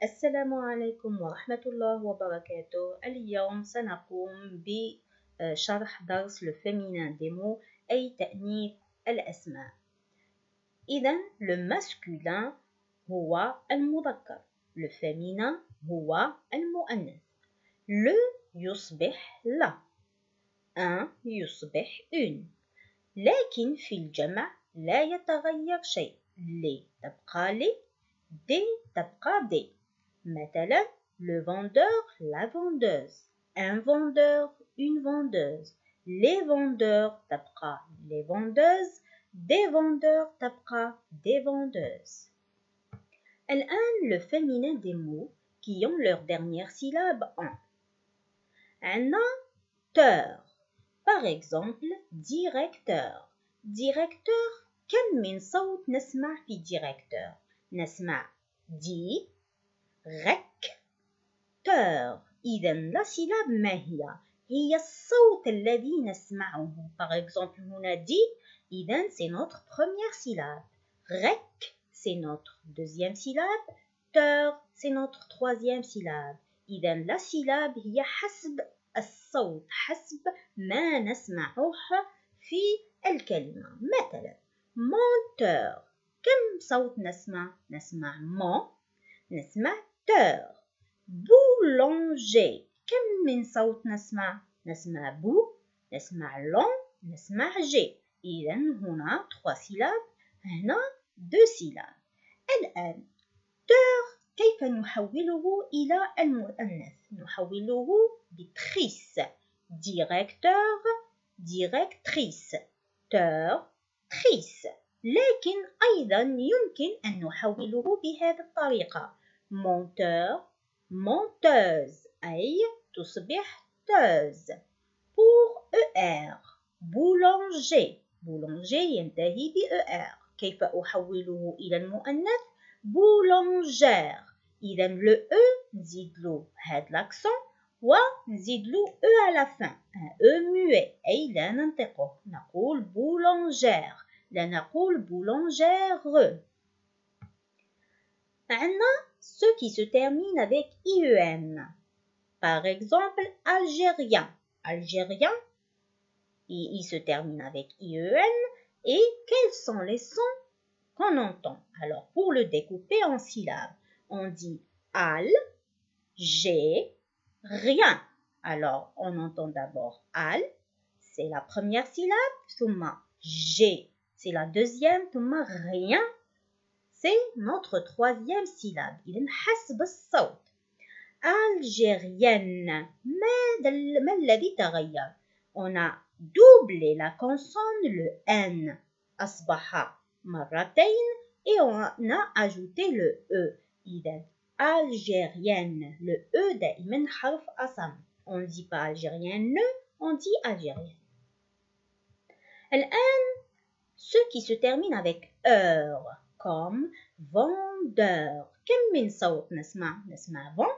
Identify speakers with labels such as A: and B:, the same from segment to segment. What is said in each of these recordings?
A: السلام عليكم ورحمة الله وبركاته. اليوم سنقوم بشرح درس le féminin des mots أي تأنيث الأسماء. إذن le masculin هو المذكر، le féminin هو المؤنث. le يصبح لا، un يصبح une، لكن في الجمع لا يتغير شيء. les تبقى لي، des تبقى des. مثلا le vendeur, la vendeuse, un vendeur, une vendeuse, les vendeurs تبقى les vendeuses, des vendeurs تبقى des vendeuses. الآن le féminin des mots qui ont leur dernière syllabe en. عنا teur. Par exemple directeur. directeur كم من صوت نسمع في directeur؟ نسمع دي recteur. إذا لا syllabe ما هي؟ هي الصوت الذي نسمعه. Par exemple هنا دي، إذا c'est notre première syllabe. rec c'est notre deuxième syllabe. teur c'est notre troisième syllabe. إذا لا syllabe هي حسب الصوت، حسب ما نسمعه في الكلمة. مثلا monteur كم صوت نسمع؟ نسمع mon، نسمع teur. boulanger كم من صوت نسمع؟ نسمع بو، نسمع long، نسمع ج. إذا هنا 3 syllabes، هنا 2 syllabes. الآن teur كيف نحوله إلى المؤنث؟ نحوله بتريس. directeur directrice، teur trice. لكن أيضا يمكن أن نحوله بهذه الطريقة monteur monteuse، أي تصبح teuse. pour er boulanger boulanger ينتهي ب er، كيف أحوله إلى المؤنث؟ boulangère. إذا le e نزيد له هذا l'accent ونزيد له e à la fin، un e muet أي لا ننطقه، نقول boulangère، لا نقول boulangère. عندنا ceux qui se terminent avec IEN. Par exemple, algérien. Algérien, il se termine avec IEN. Et quels sont les sons qu'on entend? Alors, pour le découper en syllabes, on dit al, j'ai, rien. Alors, on entend d'abord al, c'est la première syllabe, thumma j'ai, c'est la deuxième, thumma rien, c'est notre troisième syllabe. إذن حسب الصوت. algérienne. ما الذي تغير؟ On a doublé la consonne, le N. أصبح مرتين et on a ajouté le E. إذن algérienne. Le E دائما حرف أصم. On ne dit pas algérienne, on dit algérienne. الآن ceux qui se terminent avec heure, comme vendeur. كم من صوت نسمع؟ نسمع vent،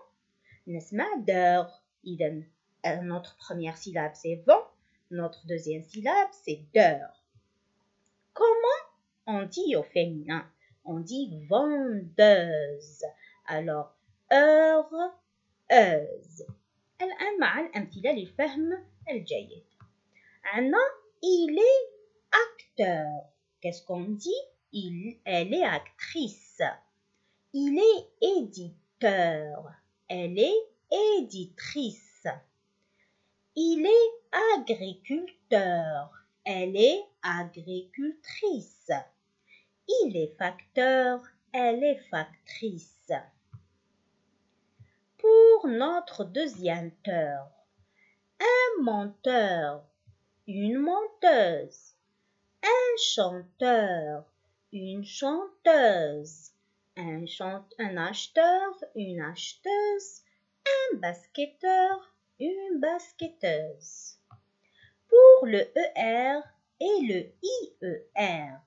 A: نسمع d'heure. إذن notre première syllabe c'est vent, notre deuxième syllabe c'est d'heure. Comment on dit au féminin? On dit vendeuse. Alors heureuse. الآن مع الأمثلة للفهم الجيد. عندنا il est acteur. Qu'est-ce qu'on dit? Elle est actrice. Il est éditeur. Elle est éditrice. Il est agriculteur. Elle est agricultrice. Il est facteur. Elle est factrice. Pour notre deuxième teur, un menteur, une menteuse, un chanteur, une chanteuse, un acheteur, une acheteuse, un basketteur, une basketteuse. Pour le ER et le IER,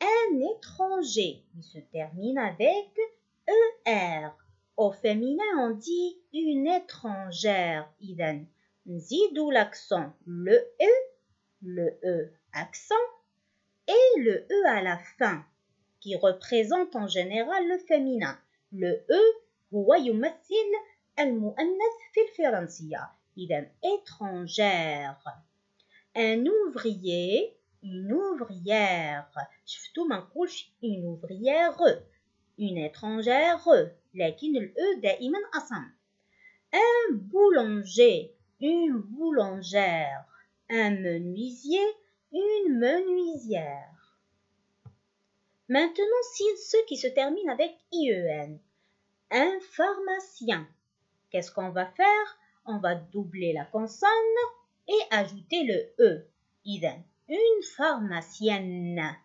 A: un étranger, il se termine avec ER. Au féminin, on dit une étrangère. إذن نزيدوا l'accent, le E accent et le E à la fin, qui représente en général le féminin. Le E هو يمثل المؤنث في الفرنسية. إذا étrangère. Un ouvrier, une ouvrière. شفتوا ما نقولش une ouvrière, une étrangère, لكن الأ دائما أصم. Un boulanger, une boulangère. Un menuisier, une menuisière. Maintenant, ceux qui se terminent avec IEN. Un pharmacien. Qu'est-ce qu'on va faire? On va doubler la consonne et ajouter le E. إذن, une pharmacienne.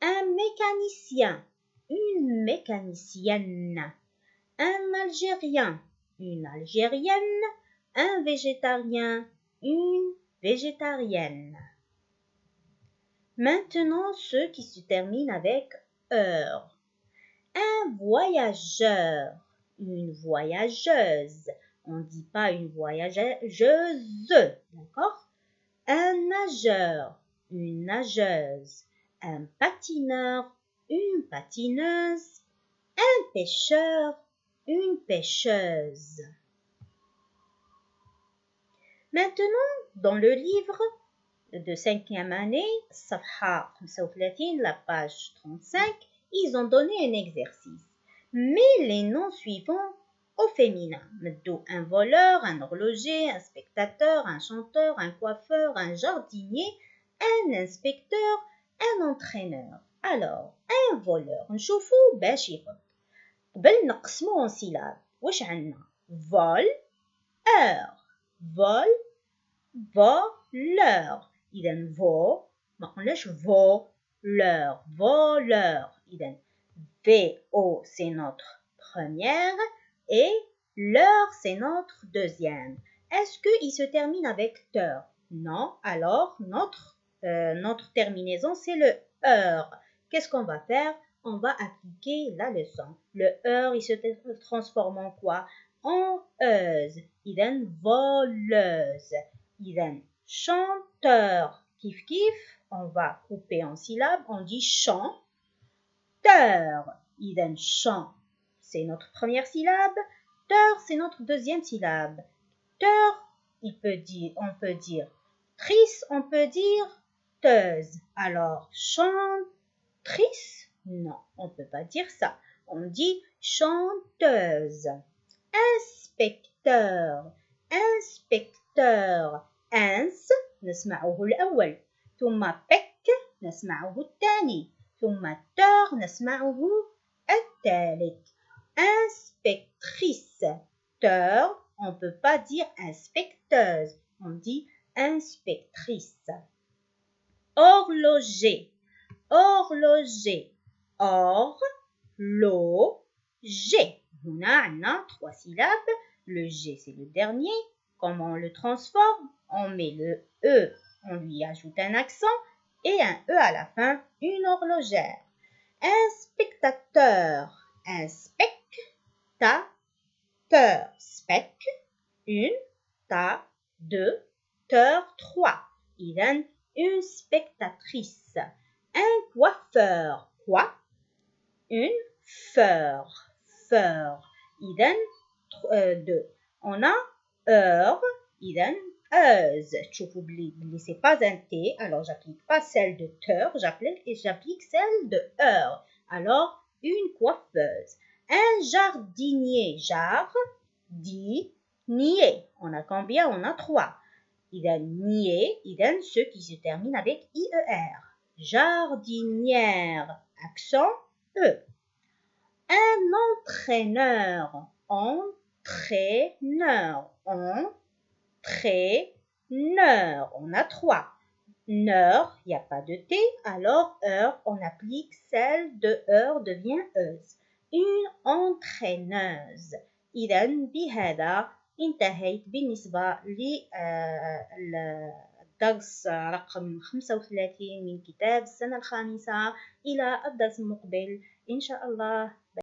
A: Un mécanicien, une mécanicienne. Un Algérien, une Algérienne. Un végétarien, une végétarienne. Maintenant, ceux qui se terminent avec heure. Un voyageur, une voyageuse. On ne dit pas une voyageuse, d'accord? Un nageur, une nageuse. Un patineur, une patineuse. Un pêcheur, une pêcheuse. Maintenant, dans le livre de 5e année, Safha 35, la page 35, ils ont donné un exercice. Mais les noms suivants au féminin. Un voleur, un horloger, un spectateur, un chanteur, un coiffeur, un jardinier, un inspecteur, un entraîneur. Alors, un voleur, نشوفوا باش يفضل. قبل نقسموه en syllabes. واش عندنا؟ vol, heure, vol, voleur. إذن vo ما قلناش voleur, voleur. إذن VO c'est notre première et l'heure c'est notre deuxième. Est-ce qu'il se termine avec teur? Non, alors notre terminaison c'est le heure. Qu'est-ce qu'on va faire? On va appliquer la leçon. Le heure il se transforme en quoi? En euse. إذن voleuse. إذن chanteur. Kif kif, on va couper en syllabes, on dit chant. Teur. إذن chant, c'est notre première syllabe. Teur, c'est notre deuxième syllabe. Teur, on peut dire trice, on peut dire teuse. Alors, chantrice? Non, on ne peut pas dire ça. On dit chanteuse. Inspecteur. Inspecteur. Ins نسمعه الأول. ثم بك نسمعه الثاني. ثم teur نسمعه الثالث. Inspectrice. Teur, on ne peut pas dire inspecteuse. On dit inspectrice. Horloger. Horloger. Horloger. On a 3 syllabes. Le G, c'est le dernier. Comment on le transforme? On met le E, on lui ajoute un accent et un E à la fin, une horlogère. Un spectateur. Un spectateur. Spec, une, ta, deux, teur, trois. إذن une spectatrice. Un coiffeur. Quoi? Une feur. Feur. إذن deux. On a heure. إذن heuse. تشوفوا بلي c'est pas un T, alors j'applique pas celle de teur, j'applique celle de heure. Alors, une coiffeuse. Un jardinier. Jardinier. On a combien? On a 3. إذن nier, إذن ceux qui se terminent avec IER. Jardinière. Accent E. Un entraîneur. Entraîneur. Entraîneur. On a 3. Neur, il n'y a pas de T, alors heure, on applique celle de heure devient euse. Une entraîneuse. إذن بهذا انتهيت بالنسبة للدرس رقم 35 من كتاب السنة الخامسة. إلى الدرس المقبل إن شاء الله.